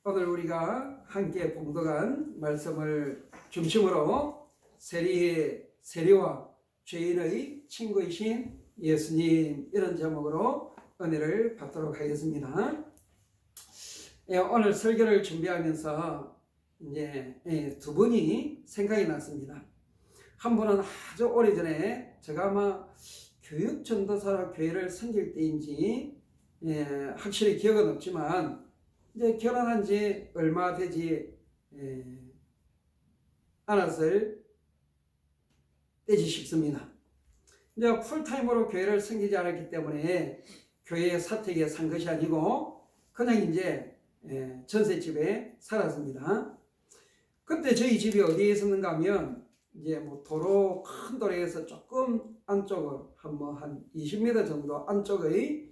오늘 우리가 함께 봉독한 말씀을 중심으로 세리와 죄인의 친구이신 예수님, 이런 제목으로 은혜를 받도록 하겠습니다. 오늘 설교를 준비하면서 이제 두 분이 생각이 났습니다. 한 분은 아주 오래전에 제가 아마 교육전도사로 교회를 섬길 때인지 확실히 기억은 없지만 이제 결혼한 지 얼마 되지 않았을 때지 싶습니다. 이제 풀타임으로 교회를 섬기지 않았기 때문에 교회의 사택에 산 것이 아니고 그냥 이제 전셋집에 살았습니다. 그때 저희 집이 어디에 있었는가 하면 이제 뭐 큰 도로에서 조금 안쪽으로 한 20m 정도 안쪽의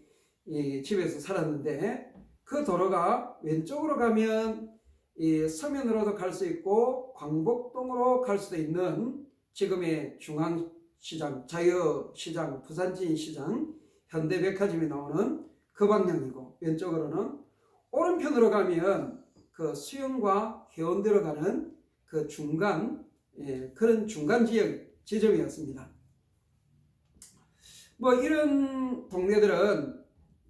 집에서 살았는데, 그 도로가 왼쪽으로 가면 이 서면으로도 갈 수 있고 광복동으로 갈 수도 있는 지금의 중앙시장, 자유시장, 부산진시장, 현대백화점이 나오는 그 방향이고, 왼쪽으로는 오른편으로 가면 그 수영과 해운대로 가는 그 그런 중간 지점이었습니다. 뭐 이런 동네들은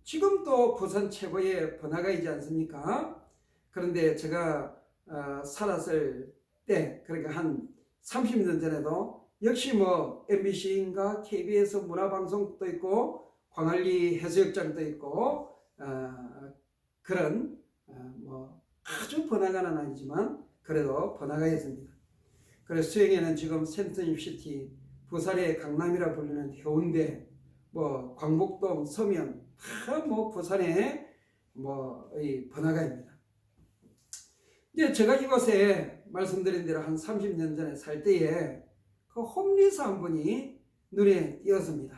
지금도 부산 최고의 번화가이지 않습니까? 그런데 제가 살았을 때, 그러니까 한 30년 전에도 역시 뭐 MBC인가 KBS 문화방송도 있고 광안리 해수욕장도 있고 그런 뭐 아주 번화가는 아니지만 그래도 번화가였습니다. 그래서 수영에는 지금 센트뉴시티, 부산의 강남이라 불리는 해운대, 뭐 광복동, 서면 다 뭐 부산의 이 번화가입니다. 이제 제가 이곳에 말씀드린 대로 한 30년 전에 살 때에 그 홈리스 한 분이 눈에 띄었습니다.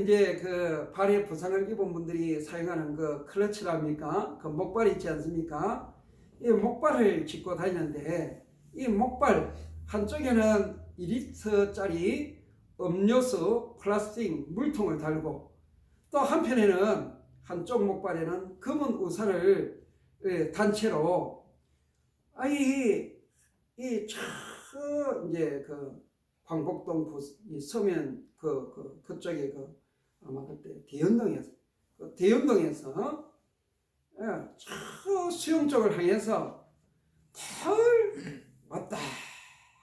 이제 그 발에 부상을 입은 분들이 사용하는 그 클러치랍니까? 그 목발 있지 않습니까? 이 목발을 짚고 다니는데, 이 목발 한쪽에는 2리터짜리 음료수 플라스틱 물통을 달고, 또 한편에는 한쪽 목발에는 검은 우산을 단체로 이제 그 광복동 서면 그쪽에 아마 그때 대연동에서 수영 쪽을 향해서 털 왔다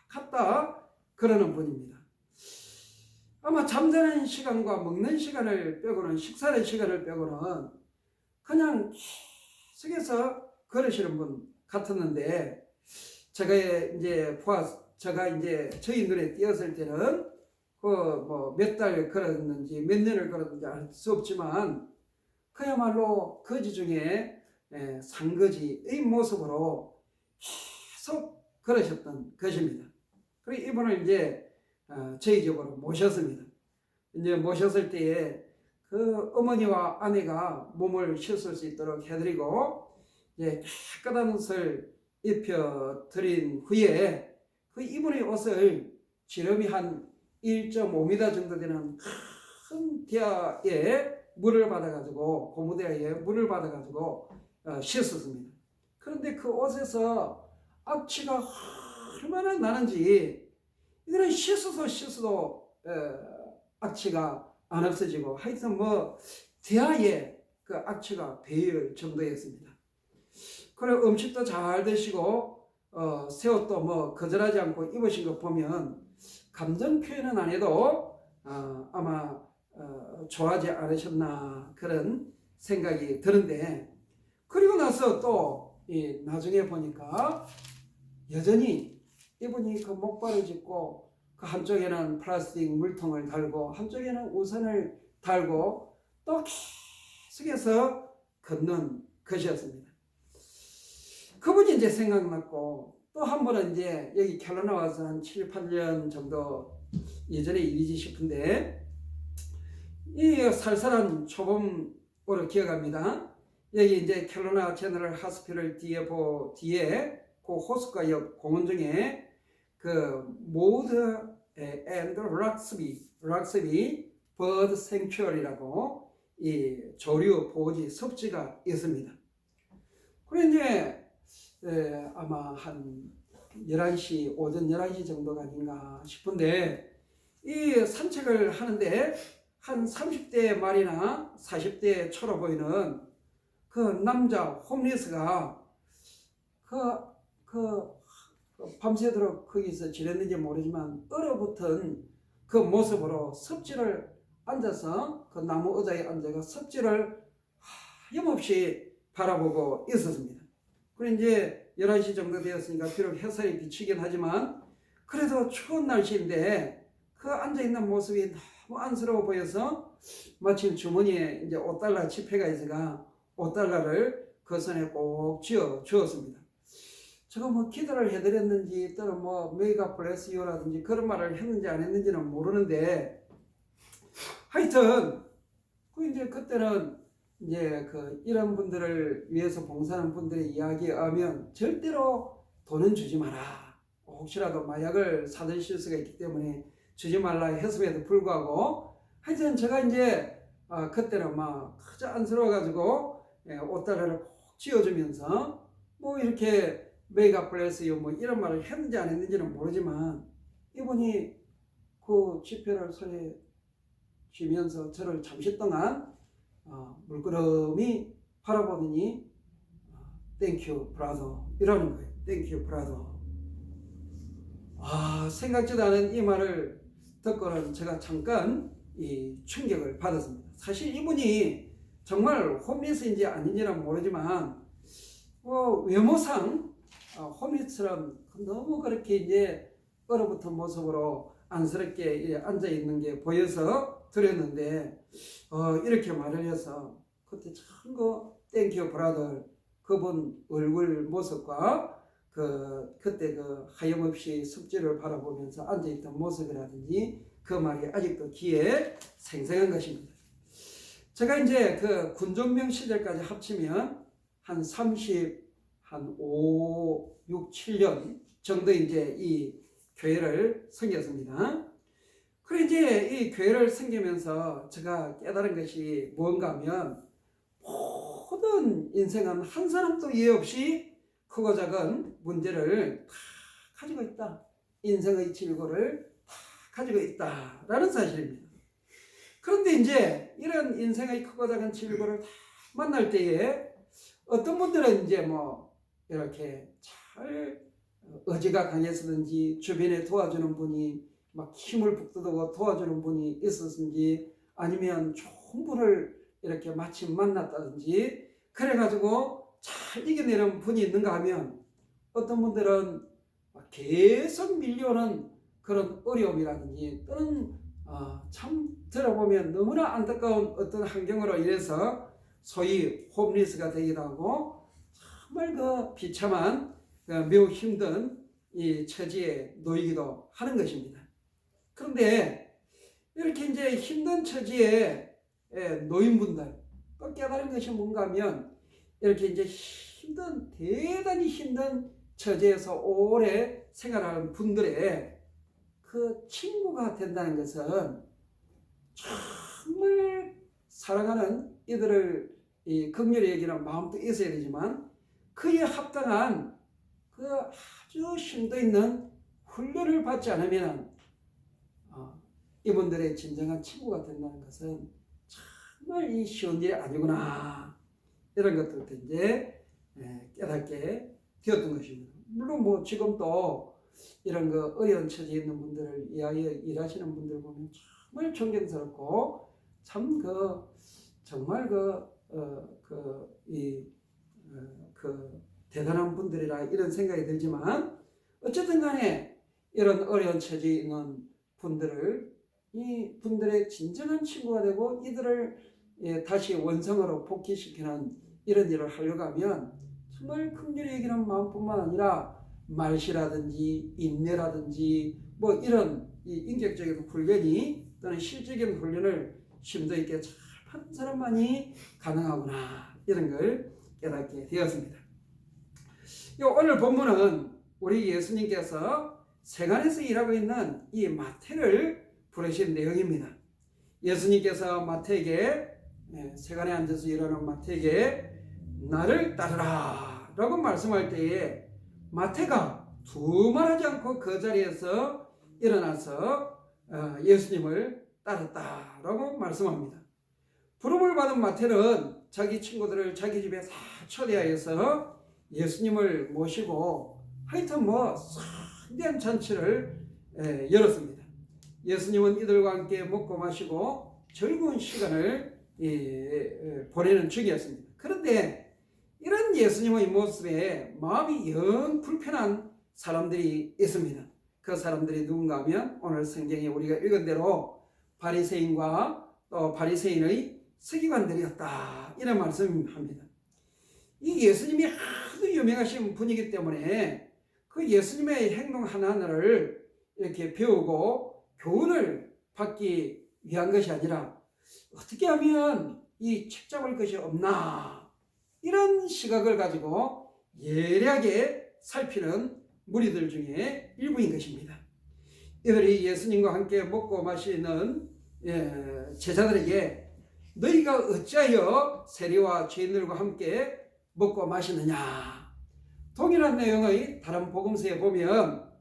갔다 그러는 분입니다. 아마 잠자는 시간과 먹는 시간을 빼고는, 식사하는 시간을 빼고는 그냥 계속해서 걸으시는 분 같았는데, 제가 이제 저희 눈에 띄었을 때는 몇 달 걸었는지 몇 년을 걸었는지 알 수 없지만 그야말로 거지 중에 상거지의 모습으로 계속 걸으셨던 것입니다. 그리고 이분을 이제 저희 집으로 모셨습니다. 이제 모셨을 때에 그 어머니와 아내가 몸을 씻을 수 있도록 해드리고 이제 깨끗한 옷을 입혀드린 후에 그 이분의 옷을 지름이 한 1.5m 정도 되는 큰 대야에 물을 받아가지고, 고무대야에 물을 받아가지고 씻었습니다. 그런데 그 옷에서 악취가 얼마나 나는지, 이거는 씻어도 악취가 안 없어지고, 하여튼 대야에 그 악취가 배일 정도였습니다. 그리고 음식도 잘 드시고 새 옷도 거절하지 않고 입으신 거 보면 감정 표현은 안 해도 아마 좋아하지 않으셨나 그런 생각이 드는데, 그리고 나서 또 나중에 보니까 여전히 이분이 그 목발을 짚고 그 한쪽에는 플라스틱 물통을 달고 한쪽에는 우산을 달고 또 계속해서 걷는 것이었습니다. 그분이 이제 생각났고, 또 한 번은 이제 여기 캘로나 와서 한 7, 8년 정도 예전의 일이지 싶은데, 이 살살한 초봄으로 기억합니다. 여기 이제 캘로나 제너럴 하스피럴 뒤에 그 호숫가 옆 공원 중에 그 모드 앤드 락스비 버드 생츄어리라고 이 조류 보호지 섭지가 있습니다. 그래 이제 아마 한 11시, 오전 11시 정도가 아닌가 싶은데 이 산책을 하는데 한 30대 말이나 40대 초로 보이는 그 남자 홈리스가 밤새도록 거기서 지냈는지 모르지만 얼어붙은 그 모습으로 섭지를 앉아서 그 나무 의자에 앉아서 섭지를 하염없이 바라보고 있었습니다. 그리고 이제 11시 정도 되었으니까 비록 햇살이 비치긴 하지만 그래도 추운 날씨인데 그 앉아있는 모습이 너무 안쓰러워 보여서 마침 주머니에 이제 $5 지폐가 있어가 $5를 그 손에 꼭 쥐어 주었습니다. 제가 뭐 기도를 해드렸는지 또는 뭐 메이가 블레스 유라든지 그런 말을 했는지 안 했는지는 모르는데 하여튼 그 이제 그때는 이제 이런 분들을 위해서 봉사하는 분들의 이야기에 의하면 절대로 돈은 주지 마라. 혹시라도 마약을 사드실 수가 있기 때문에 주지 말라 했음에도 불구하고 하여튼 제가 이제 그때는 막 그저 안쓰러워가지고 $5를 꼭 쥐어주면서 뭐 이렇게 메이가 블레스 유 뭐 이런 말을 했는지 안 했는지는 모르지만 이분이 그 지폐를 손에 쥐면서 저를 잠시 동안 물끄러미 바라보더니 Thank you, brother 이러는 거예요. Thank you, brother. 생각지도 않은 이 말을 듣고는 제가 잠깐 이 충격을 받았습니다. 사실 이분이 정말 홈리스인지 아닌지는 모르지만 외모상 홈리스처럼 너무 그렇게 이제 얼어붙은 모습으로 안쓰럽게 앉아 있는 게 보여서 드렸는데 이렇게 말을 해서 그때 참 Thank you, brother 그분 얼굴 모습과 그때 하염없이 습지를 바라보면서 앉아있던 모습이라든지 그 말이 아직도 귀에 생생한 것입니다. 제가 이제 군종병 시절까지 합치면 한 5, 6, 7년 정도 이제 이 교회를 섬겼습니다. 그리고 이제 이 교회를 섬기면서 제가 깨달은 것이 뭔가 하면 모든 인생은 한 사람도 예외 없이 크고 작은 문제를 다 가지고 있다. 인생의 질고를 다 가지고 있다라는 사실입니다. 그런데 이제 이런 인생의 크고 작은 질고를 다 만날 때에 어떤 분들은 이제 뭐 이렇게 잘 의지가 강해서든지 주변에 도와주는 분이 막 힘을 북돋우고 도와주는 분이 있었는지 아니면 좋은 분을 이렇게 마침 만났다든지 그래가지고 잘 이겨내는 분이 있는가 하면 어떤 분들은 계속 밀려오는 그런 어려움이라든지 또는 참 들어보면 너무나 안타까운 어떤 환경으로 인해서 소위 홈리스가 되기도 하고 정말 비참한 매우 힘든 이 처지에 놓이기도 하는 것입니다. 그런데 이렇게 이제 힘든 처지에 놓인 분들 또 깨달은 것이 뭔가 하면 이렇게 이제 대단히 힘든 처지에서 오래 생활하는 분들의 그 친구가 된다는 것은 정말 사랑하는 이들을 긍휼히 여기는 마음도 있어야 되지만 그에 합당한 아주 심도 있는 훈련을 받지 않으면 이분들의 진정한 친구가 된다는 것은 정말 이 쉬운 일이 아니구나 이런 것들도 이제 깨닫게 되었던 것입니다. 물론 뭐 지금도 이런 어려운 처지에 있는 분들을 위하여 일하시는 분들 보면 정말 존경스럽고 참 정말 대단한 분들이라 이런 생각이 들지만 어쨌든 간에 이런 어려운 처지에 있는 분들을 이 분들의 진정한 친구가 되고 이들을 다시 원성으로 복귀시키는 이런 일을 하려고 하면 정말 긍휼히 여기는 마음뿐만 아니라 말씨라든지 인내라든지 뭐 이런 이 인격적인 훈련이 또는 실질적인 훈련을 심도 있게 잘 하는 사람만이 가능하구나 이런 걸 깨닫게 되었습니다. 오늘 본문은 우리 예수님께서 세간에서 일하고 있는 이 마태를 부르신 내용입니다. 예수님께서 마태에게 세간에 앉아서 일하는 마태에게 나를 따르라 라고 말씀할 때에 마태가 두말하지 않고 그 자리에서 일어나서 예수님을 따랐다라고 말씀합니다. 부름을 받은 마태는 자기 친구들을 자기 집에 다 초대하여서 예수님을 모시고 하여튼 성대한 잔치를 열었습니다. 예수님은 이들과 함께 먹고 마시고 즐거운 시간을 보내는 중이었습니다. 그런데 이런 예수님의 모습에 마음이 영 불편한 사람들이 있습니다. 그 사람들이 누군가 하면 오늘 성경에 우리가 읽은 대로 바리새인과 또 바리새인의 서기관들이었다, 이런 말씀합니다. 이 예수님이 하도 유명하신 분이기 때문에 그 예수님의 행동 하나하나를 이렇게 배우고 교훈을 받기 위한 것이 아니라 어떻게 하면 이 책 잡을 것이 없나, 이런 시각을 가지고 예리하게 살피는 무리들 중에 일부인 것입니다. 이들이 예수님과 함께 먹고 마시는 제자들에게 너희가 어찌하여 세리와 죄인들과 함께 먹고 마시느냐, 동일한 내용의 다른 복음서에 보면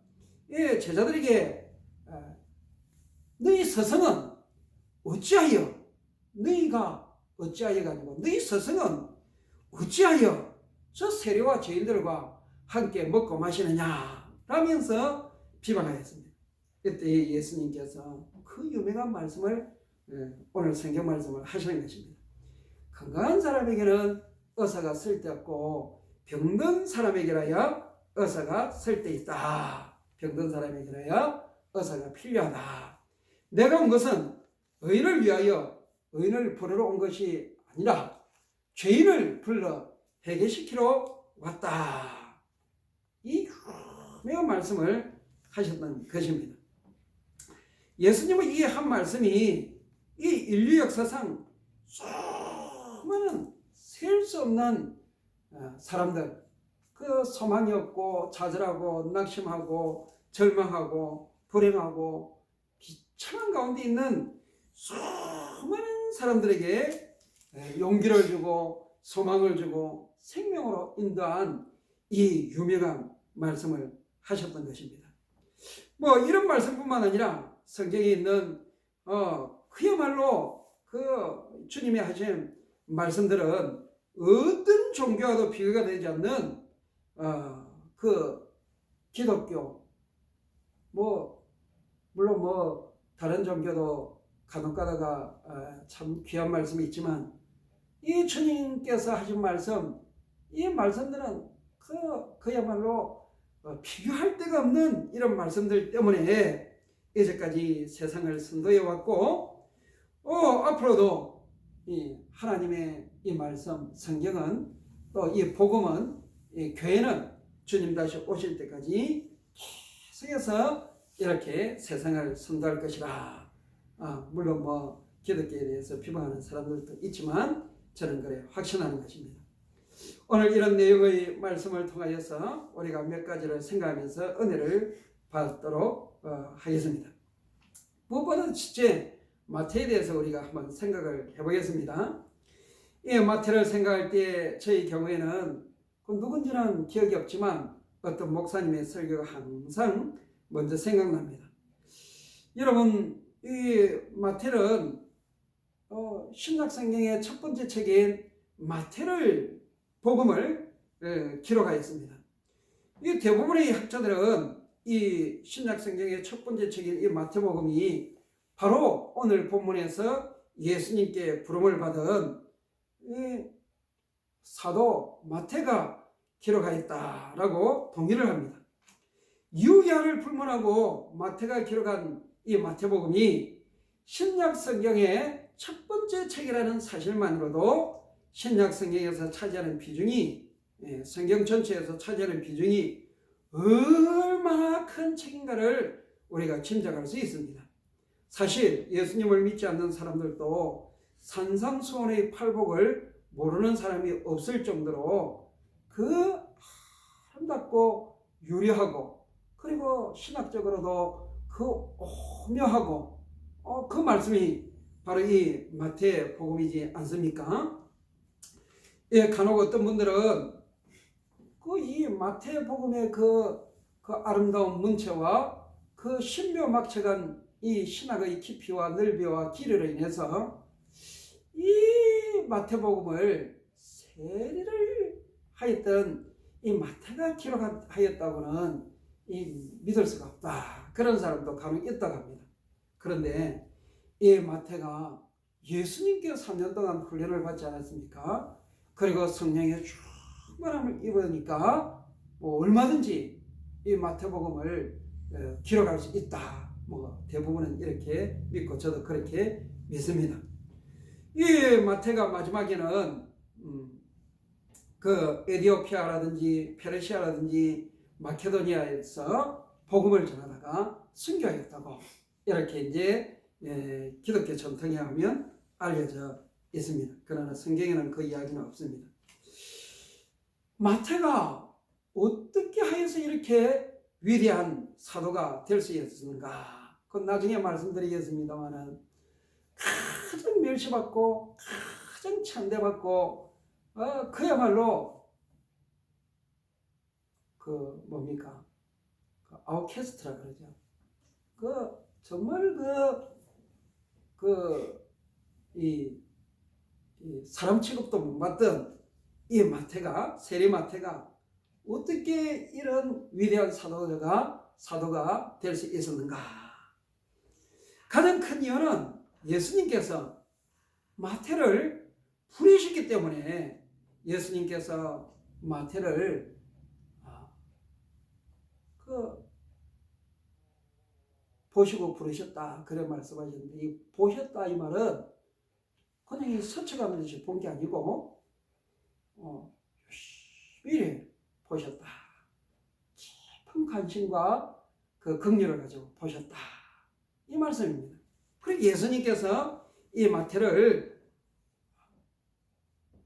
제자들에게 너희 스승은 어찌하여, 너희가 어찌하여 가지고 너희 스승은 어찌하여 저 세리와 죄인들과 함께 먹고 마시느냐 라면서 비방하였습니다. 그때 예수님께서 그 유명한 말씀을 오늘 성경 말씀을 하시는 것입니다. 건강한 사람에게는 의사가 쓸데없고 병든 사람에게라야 의사가 쓸데있다. 병든 사람에게라야 의사가 필요하다. 내가 온 것은 의인을 위하여 의인을 부르러 온 것이 아니라 죄인을 불러 회개시키러 왔다. 이 유명한 말씀을 하셨던 것입니다. 예수님의 이 한 말씀이 이 인류 역사상 수많은 셀 수 없는 사람들, 그 소망이 없고 좌절하고 낙심하고 절망하고 불행하고 비참한 가운데 있는 수많은 사람들에게 용기를 주고 소망을 주고 생명으로 인도한 이 유명한 말씀을 하셨던 것입니다. 이런 말씀뿐만 아니라 성경에 있는 그야말로 그 주님이 하신 말씀들은 어떤 종교와도 비교가 되지 않는 그 기독교, 물론 다른 종교도 간혹 가다가 참 귀한 말씀이 있지만 이 주님께서 하신 말씀, 이 말씀들은 그야말로 비교할 데가 없는 이런 말씀들 때문에 이제까지 세상을 선도해 왔고 앞으로도 이 하나님의 이 말씀, 성경은 또 이 복음은 이 교회는 주님 다시 오실 때까지 계속해서 이렇게 세상을 선도할 것이라. 물론 기독교에 대해서 비방하는 사람들도 있지만 저는 그래 확신하는 것입니다. 오늘 이런 내용의 말씀을 통하여서 우리가 몇 가지를 생각하면서 은혜를 받도록 하겠습니다. 무엇보다 첫째, 마태에 대해서 우리가 한번 생각을 해보겠습니다. 이 마태를 생각할 때 저희 경우에는 누군지는 기억이 없지만 어떤 목사님의 설교가 항상 먼저 생각납니다. 여러분, 이 마태는 신약성경의 첫 번째 책인 마태를 복음을 기록하였습니다. 이 대부분의 학자들은 이 신약성경의 첫 번째 책인 이 마태복음이 바로 오늘 본문에서 예수님께 부름을 받은 이 사도 마태가 기록하였다라고 동의를 합니다. 유야를 불문하고 마태가 기록한 이 마태복음이 신약성경의 첫 번째 책이라는 사실만으로도 신약성경에서 차지하는 비중이, 성경 전체에서 차지하는 비중이 얼마나 큰 책인가를 우리가 짐작할 수 있습니다. 사실 예수님을 믿지 않는 사람들도 산상수훈의 팔복을 모르는 사람이 없을 정도로 그 아름답고 유려하고 그리고 신학적으로도 그 오묘하고 그 말씀이 바로 이 마태 복음이지 않습니까? 간혹 어떤 분들은 그 이 마태복음의 그 아름다운 문체와 그 신묘막측한 이 신학의 깊이와 넓이와 길이로 인해서 이 마태복음을 세리를 하였던 이 마태가 기록하였다고는 믿을 수가 없다. 그런 사람도 간혹 있다고 합니다. 그런데 이 마태가 예수님께서 3년 동안 훈련을 받지 않았습니까? 그리고 성령의 충만함을 입으니까 뭐 얼마든지 이 마태복음을 기록할 수 있다. 뭐 대부분은 이렇게 믿고 저도 그렇게 믿습니다. 이 마태가 마지막에는 그 에디오피아라든지 페르시아라든지 마케도니아에서 복음을 전하다가 순교하였다고 이렇게 이제 기독교 전통에 하면 알려져 있습니다. 그러나 성경에는 그 이야기는 없습니다. 마태가 어떻게 하여서 이렇게 위대한 사도가 될 수 있었는가? 그건 나중에 말씀드리겠습니다만은 가장 멸시받고 가장 찬대받고 그야말로 그 뭡니까? 그 아우케스트라 그러죠. 그 정말 이 사람 취급도 못 받던 이 마태가 세리 마태가 어떻게 이런 위대한 사도가 될 수 있었는가? 가장 큰 이유는 예수님께서 마태를 부르셨기 때문에 예수님께서 마태를 보시고 부르셨다 그런 말씀하셨는데 이 보셨다 이 말은 그냥 스쳐가면서 본 게 아니고 열심히 보셨다. 깊은 관심과 그 긍휼을 가지고 보셨다. 이 말씀입니다. 그리고 예수님께서 이 마태를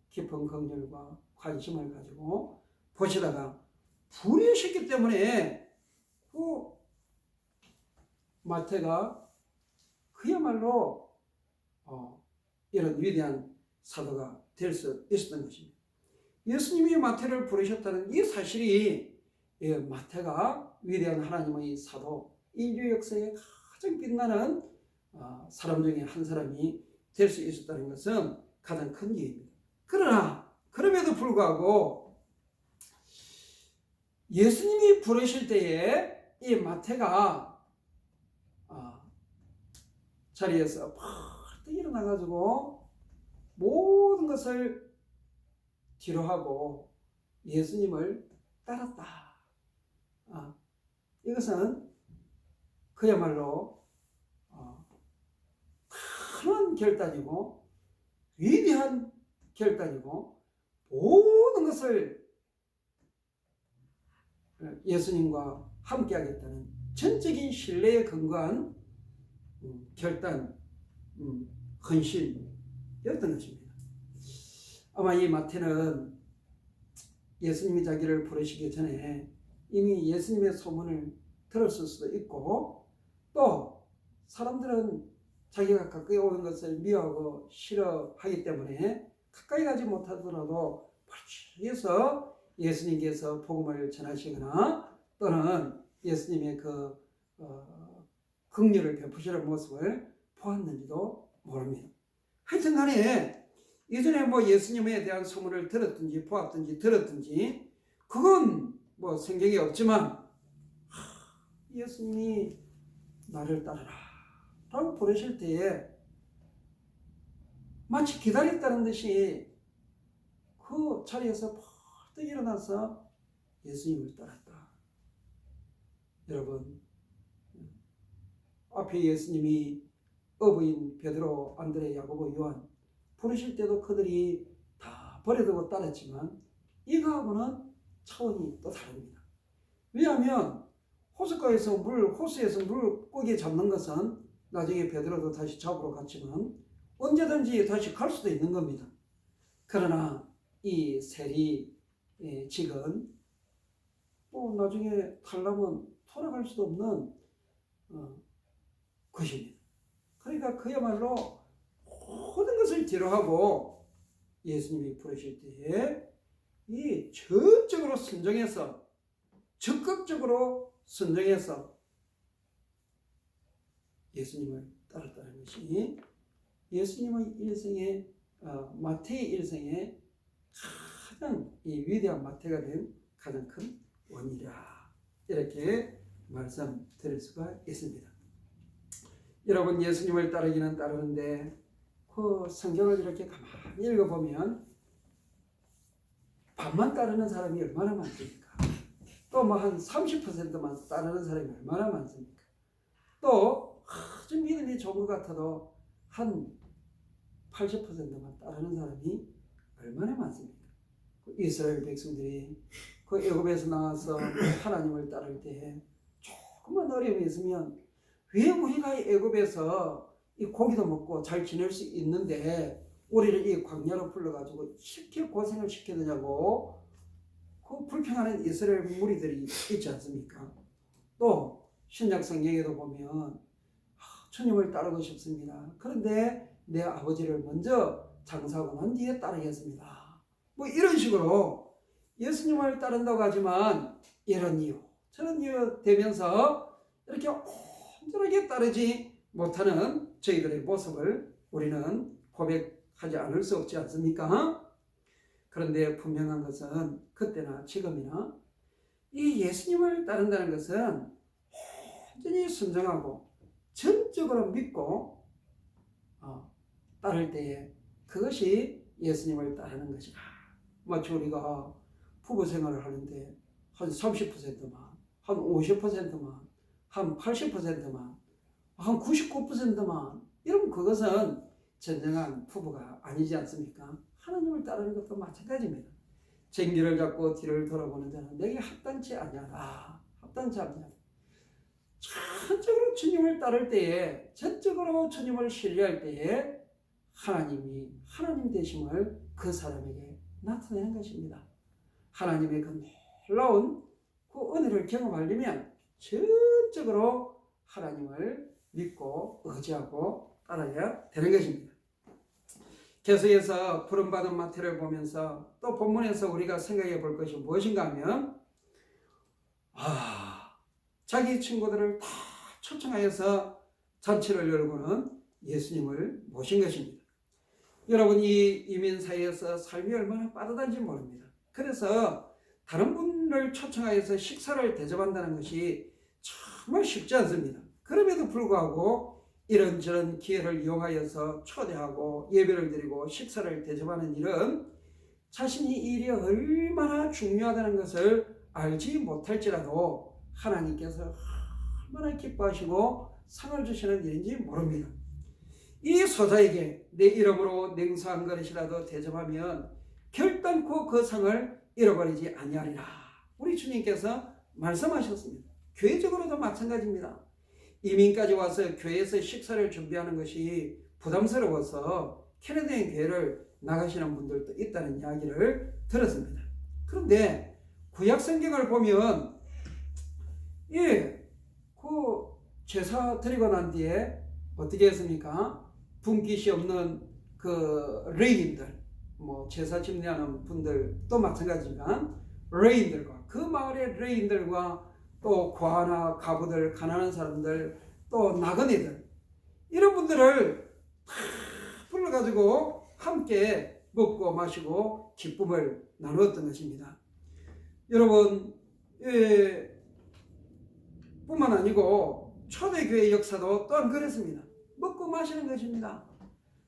깊은 긍휼과 관심을 가지고 보시다가 부르셨기 때문에 그 마태가 그야말로 이런 위대한 사도가 될 수 있었던 것입니다. 예수님이 마태를 부르셨다는 이 사실이 마태가 위대한 하나님의 사도, 인류 역사에 가장 빛나는 사람 중에 한 사람이 될 수 있었다는 것은 가장 큰 이유입니다. 그러나 그럼에도 불구하고 예수님이 부르실 때에 이 마태가 자리에서 팍 일어나가지고 모든 것을 뒤로하고 예수님을 따랐다. 이것은 그야말로 큰 결단이고 위대한 결단이고 모든 것을 예수님과 함께하겠다는 전적인 신뢰에 근거한 결단, 헌신이었던 것입니다. 아마 이 마태는 예수님이 자기를 부르시기 전에 이미 예수님의 소문을 들었을 수도 있고 또 사람들은 자기가 가까이 오는 것을 미워하고 싫어하기 때문에 가까이 가지 못하더라도 멀리에서 예수님께서 복음을 전하시거나 또는 예수님의 긍휼을 베푸시는 모습을 보았는지도 모릅니다. 하여튼 간에 이전에 예수님에 대한 소문을 들었든지 보았든지 들었든지 그건 성경에 없지만 예수님이 나를 따르라 라고 부르실 때에 마치 기다렸다는 듯이 그 자리에서 벌떡 일어나서 예수님을 따랐다. 여러분 앞에 예수님이 어부인 베드로, 안드레, 야고보, 요한 부르실 때도 그들이 다 버려두고 따랐지만 이거하고는 차원이 또 다릅니다. 왜냐하면 호숫가에서 호수에서 물고기 잡는 것은 나중에 베드로도 다시 잡으러 갔지만 언제든지 다시 갈 수도 있는 겁니다. 그러나 이 세리직은 나중에 가려면 돌아갈 수도 없는 것입니다. 그러니까 그야말로 모든 것을 뒤로하고 예수님이 부르실 때에 이 전적으로 순종해서 적극적으로 순종해서 예수님을 따랐다는 것이 예수님의 일생의 마태의 일생의 가장 이 위대한 마태가 된 가장 큰 원인이라 이렇게 말씀드릴 수가 있습니다. 여러분 예수님을 따르기는 따르는데 그 성경을 이렇게 가만히 읽어보면 반만 따르는 사람이 얼마나 많습니까? 또 뭐 한 30%만 따르는 사람이 얼마나 많습니까? 또 아주 믿음이 좋은 것 같아도 한 80%만 따르는 사람이 얼마나 많습니까? 이스라엘 백성들이 그 애굽에서 나와서 하나님을 따를 때 조금만 어려움이 있으면 왜 우리가 애굽에서 이 고기도 먹고 잘 지낼 수 있는데 우리를 이 광야로 불러가지고 이렇게 고생을 시키느냐고 그 불평하는 이스라엘 무리들이 있지 않습니까? 또 신약 성경에도 보면 주님을 따르고 싶습니다. 그런데 내 아버지를 먼저 장사하고 난 뒤에 따르겠습니다. 뭐 이런 식으로 예수님을 따른다고 하지만 이런 이유 저런 이유 되면서 이렇게 온전하게 따르지 못하는 저희들의 모습을 우리는 고백하지 않을 수 없지 않습니까? 그런데 분명한 것은 그때나 지금이나 이 예수님을 따른다는 것은 온전히 순종하고 전적으로 믿고 따를 때에 그것이 예수님을 따르는 것이다. 마치 우리가 부부 생활을 하는데 한 30%만, 한 50%만, 한 80%만, 한 99%만 이러면 그것은 진정한 부부가 아니지 않습니까? 하나님을 따르는 것도 마찬가지입니다. 쟁기를 잡고 뒤를 돌아보는 자는 내게 합당치 아니하다. 합당치 아니하다. 전적으로 주님을 따를 때에 전적으로 주님을 신뢰할 때에 하나님이 하나님 되심을 그 사람에게 나타내는 것입니다. 하나님의 그 놀라운 그 은혜를 경험하려면 전적으로 하나님을 믿고 의지하고 따라야 되는 것입니다. 계속해서 부름받은 마태를 보면서 또 본문에서 우리가 생각해 볼 것이 무엇인가 하면 자기 친구들을 다 초청하여서 잔치를 열고는 예수님을 모신 것입니다. 여러분 이 이민 사회에서 삶이 얼마나 빠듯한지 모릅니다. 그래서 다른 분을 초청하여서 식사를 대접한다는 것이 정말 쉽지 않습니다. 그럼에도 불구하고 이런저런 기회를 이용하여서 초대하고 예배를 드리고 식사를 대접하는 일은 자신이 이 일이 얼마나 중요하다는 것을 알지 못할지라도 하나님께서 얼마나 기뻐하시고 상을 주시는 일인지 모릅니다. 이 소자에게 내 이름으로 냉수한 그릇이라도 대접하면 결단코 그 상을 잃어버리지 아니하리라. 우리 주님께서 말씀하셨습니다. 교회적으로도 마찬가지입니다. 이민까지 와서 교회에서 식사를 준비하는 것이 부담스러워서 캐나다인 교회를 나가시는 분들도 있다는 이야기를 들었습니다. 그런데 구약 성경을 보면 그 제사 드리고 난 뒤에 어떻게 했습니까? 분깃이 없는 그 레인들, 뭐 제사 집례하는 분들도 마찬가지지만 레인들과 그 마을의 레인들과 또 과나 가부들, 가난한 사람들, 또 나그네들 이런 분들을 다 불러가지고 함께 먹고 마시고 기쁨을 나누었던 것입니다. 여러분 뿐만 아니고 초대교회 역사도 또한 그랬습니다. 먹고 마시는 것입니다.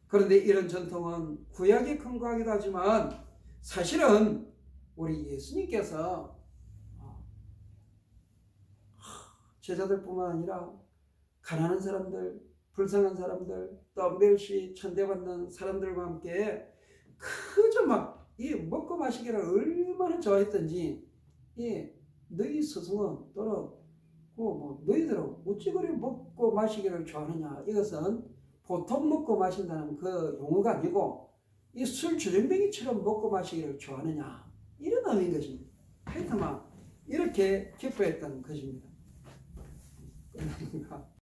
그런데 이런 전통은 구약에 근거하기도 하지만 사실은 우리 예수님께서 제자들뿐만 아니라 가난한 사람들, 불쌍한 사람들, 또 멸시, 천대받는 사람들과 함께 그저 막 이 먹고 마시기를 얼마나 좋아했던지 너희 스승은 또는 너희들은 어찌 그리 먹고 마시기를 좋아하느냐. 이것은 보통 먹고 마신다는 그 용어가 아니고 이 술 주정뱅이처럼 먹고 마시기를 좋아하느냐. 이런 의미인 것입니다. 하여튼 이렇게 기뻐했던 것입니다.